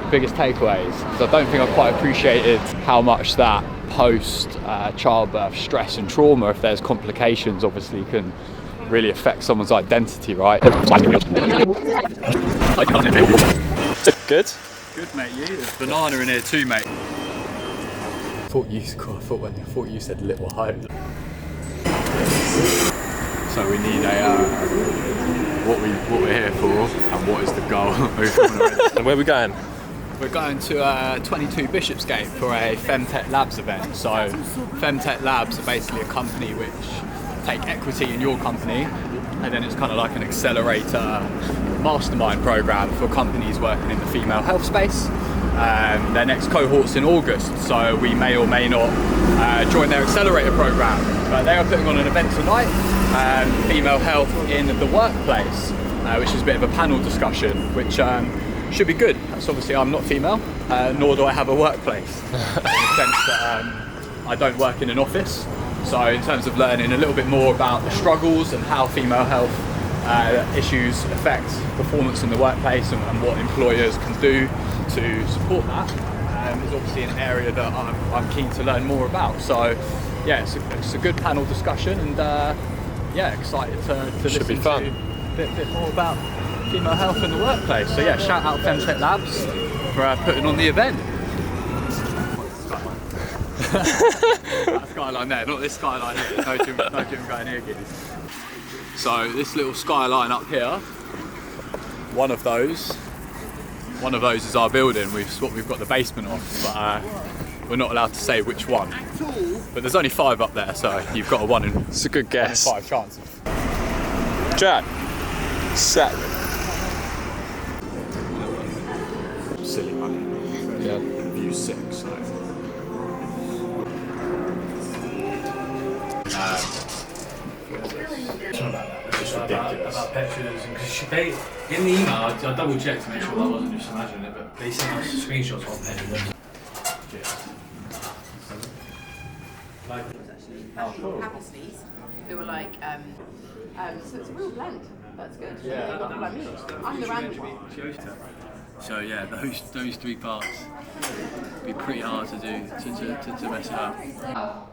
Biggest takeaways. So I don't think I quite appreciated how much that post childbirth stress and trauma, if there's complications, obviously can really affect someone's identity, right? Good? Good, mate. There's banana in here too, mate. I thought you said little hope. So we need what we're here for and what is the goal. And where are we going? We're going to 22 Bishopsgate for a FemTechLabs event. So FemTechLabs are basically a company which take equity in your company, and then it's kind of like an accelerator mastermind program for companies working in the female health space. Their next cohort's in August, so we may or may not join their accelerator program. But they are putting on an event tonight, female health in the workplace, which is a bit of a panel discussion, which should be good. So obviously I'm not female, nor do I have a workplace, in the sense that I don't work in an office. So in terms of learning a little bit more about the struggles and how female health issues affect performance in the workplace and what employers can do to support that, is obviously an area that I'm keen to learn more about. So yeah, it's a good panel discussion, and yeah, excited to listen be fun. to a bit more about female health in the workplace. So yeah, shout out FemTechLabs for putting on the event. That skyline there, not this skyline here. No gym going here, kids. So this little skyline up here, one of those is our building. We've got the basement of, but we're not allowed to say which one. But there's only 5 up there, so you've got a 1 in. It's a good guess. 5 chances. Jack. 7. Silly money. Yeah. View 6. So. It's ridiculous. About pictures, and because they in the email, I double checked to make sure I wasn't just imagining it, but they sent us screenshots on page. Like Happy who were like, so it's a real blend. That's good. Yeah. What do I mean? I'm the random one. So yeah, those 3 parts be pretty hard to do to mess it up.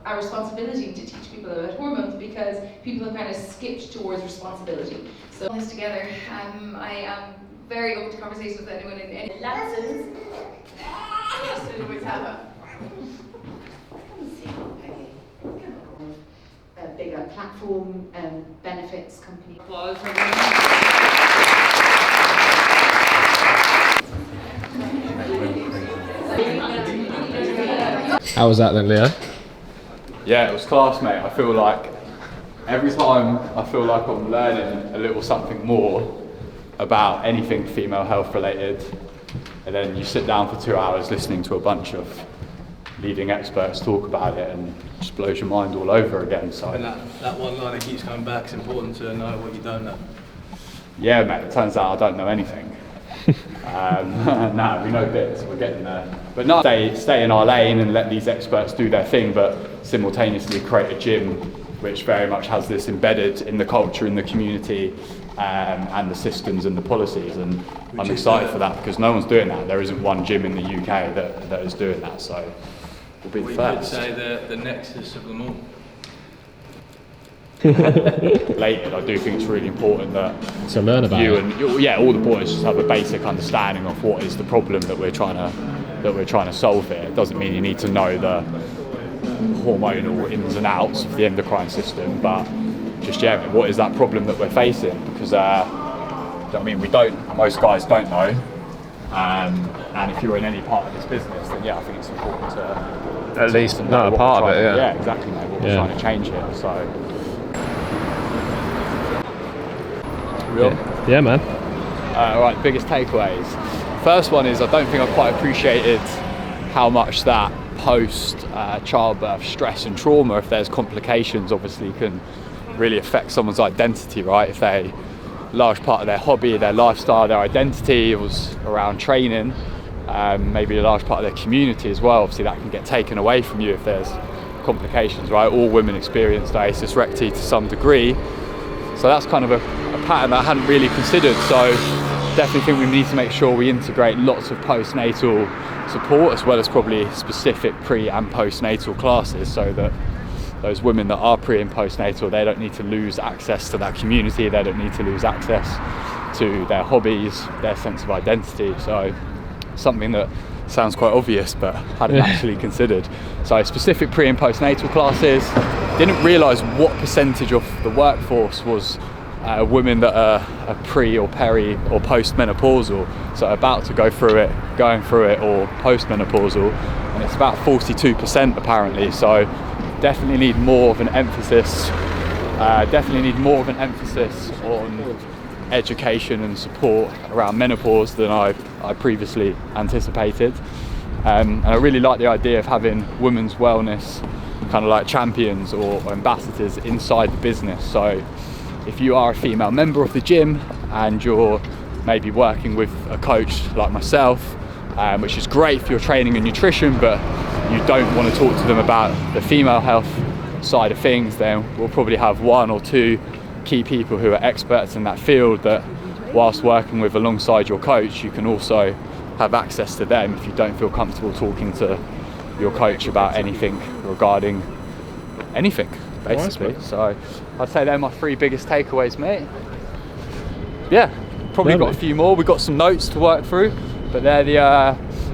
Our responsibility to teach people about hormones, because people have kind of skipped towards responsibility. So all this together, I am very open to conversations with anyone in any lessons. Yes, we always have a bigger platform benefits company. Applause. How was that then, Leo? Yeah, it was class, mate. I feel like every time I'm learning a little something more about anything female health related, and then you sit down for 2 hours listening to a bunch of leading experts talk about it, and it just blows your mind all over again. So. And that one line that keeps coming back, it's important to know what you don't know. Yeah, mate, it turns out I don't know anything. No, we know bits, we're getting there. But no, stay in our lane and let these experts do their thing, but simultaneously create a gym which very much has this embedded in the culture, in the community, and the systems and the policies. And I'm excited for that, because no one's doing that. There isn't one gym in the UK that is doing that, so we'll be the first. You could say the nexus of them all. Related, I do think it's really important that To learn about you it. and all the boys just have a basic understanding of what is the problem that we're trying to solve here. It doesn't mean you need to know the hormonal ins and outs of the endocrine system, but just what is that problem that we're facing? Because most guys don't know, and if you're in any part of this business, then I think it's important to At least know know a what part we're of it, trying- yeah. Yeah, exactly, mate, what we're trying to change here. So. Yeah, man. Right, biggest takeaways. First one is I don't think I quite appreciated how much that post childbirth stress and trauma, if there's complications, obviously can really affect someone's identity, right? If a large part of their hobby, their lifestyle, their identity was around training, maybe a large part of their community as well, obviously that can get taken away from you if there's complications, right? All women experience hiatus recti to some degree. So that's kind of a pattern that I hadn't really considered. So definitely think we need to make sure we integrate lots of postnatal support, as well as probably specific pre and postnatal classes, so that those women that are pre and postnatal, they don't need to lose access to that community, they don't need to lose access to their hobbies, their sense of identity. So something that sounds quite obvious but hadn't actually considered. So specific pre and postnatal classes. Didn't realise what percentage of the workforce was women that are pre or peri or postmenopausal, so about to go through it, going through it, or postmenopausal, and it's about 42% apparently. So definitely need more of an emphasis on education and support around menopause than I previously anticipated. And I really like the idea of having women's wellness kind of like champions or ambassadors inside the business. So if you are a female member of the gym and you're maybe working with a coach like myself, which is great for your training and nutrition, but you don't want to talk to them about the female health side of things, then we'll probably have 1 or 2 key people who are experts in that field that, whilst working with alongside your coach, you can also have access to them if you don't feel comfortable talking to your coach about anything regarding anything, basically. Nice, so I'd say they're my 3 biggest takeaways, mate. Yeah, probably got a few more. We've got some notes to work through, but they're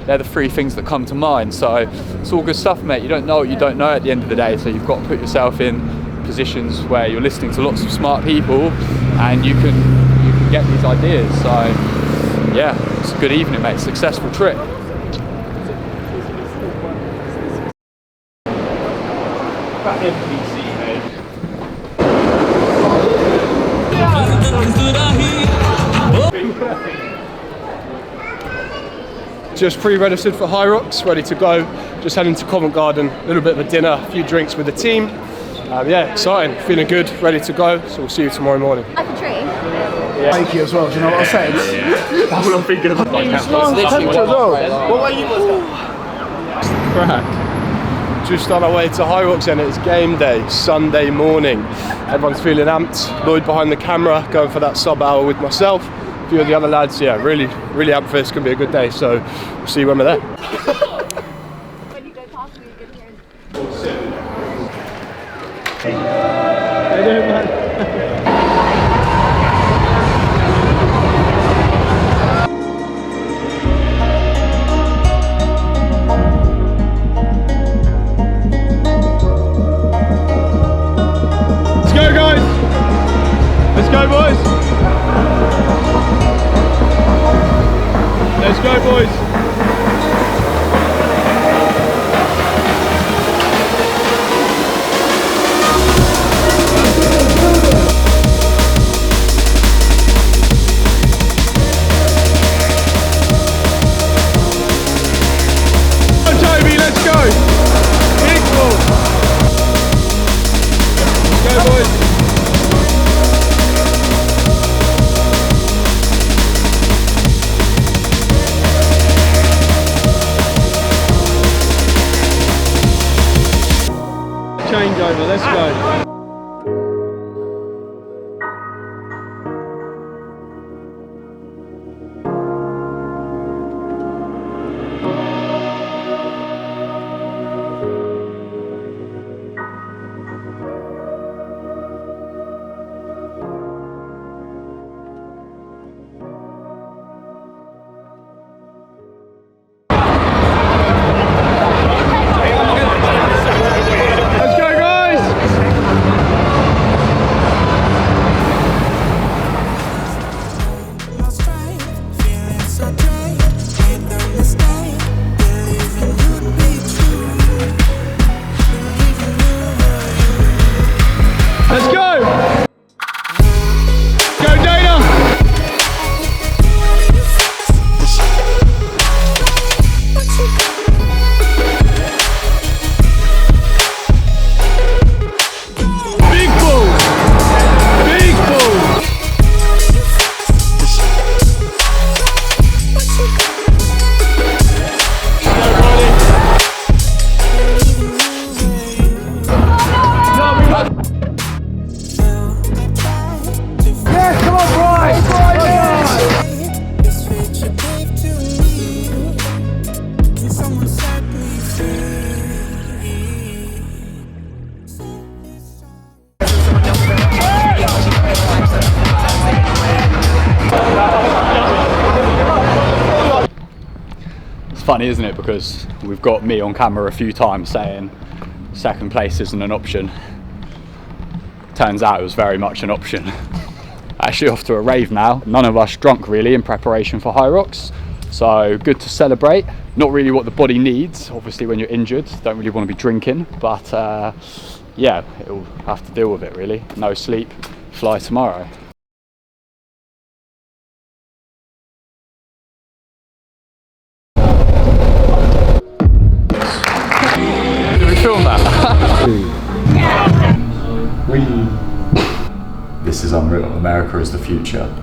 the 3 things that come to mind. So it's all good stuff, mate. You don't know what you don't know at the end of the day, so you've got to put yourself in positions where you're listening to lots of smart people and you can get these ideas. So yeah, it's a good evening, mate. Successful trip. Just pre-registered for Hyrox, ready to go. Just heading to Covent Garden, a little bit of a dinner, a few drinks with the team. Yeah, exciting, feeling good, ready to go. So we'll see you tomorrow morning. Like a tree. Yeah. Thank you as well, do you know what I said? That's what I'm thinking about. Crack. Just on our way to Hyrox and it's game day, Sunday morning. Everyone's feeling amped. Lloyd behind the camera, going for that sub hour with myself. A few of the other lads, yeah, really amped for this. It's going to be a good day, so we'll see you when we're there. When you go past me, you can hear Let's go, guys! Let's go, boys! Let's go, boys! Changeover, let's go. It's funny, isn't it? Because we've got me on camera a few times saying second place isn't an option. Turns out it was very much an option. Actually off to a rave now. None of us drunk really in preparation for Hyrox. So good to celebrate. Not really what the body needs, obviously when you're injured. Don't really want to be drinking, but yeah, it'll have to deal with it really. No sleep, fly tomorrow. Did we film that? This is unreal. America is the future.